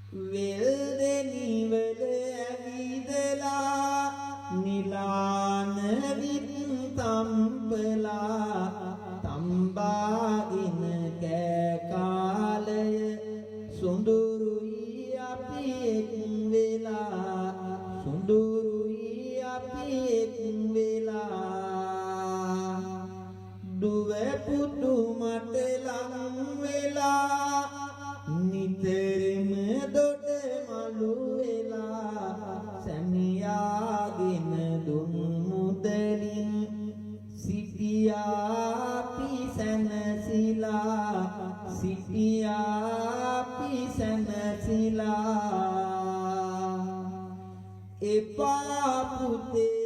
වෙල්දෙනි වල ඇවිදලා නිලාන විත් තම්බලා තම්බාගෙන කෑ කාලය සොඳුරුයි අපි එක් වෙලා සොඳුරුයි අපි එක් වෙලා දුව පුතු මට ලං වෙලා නිතරම දොඩ මලු වෙලා සැමියාගෙන දුන් මුදලින් සිටියාපි සැනසිලා සිටියාපි සැනසිලා එපා පුතේ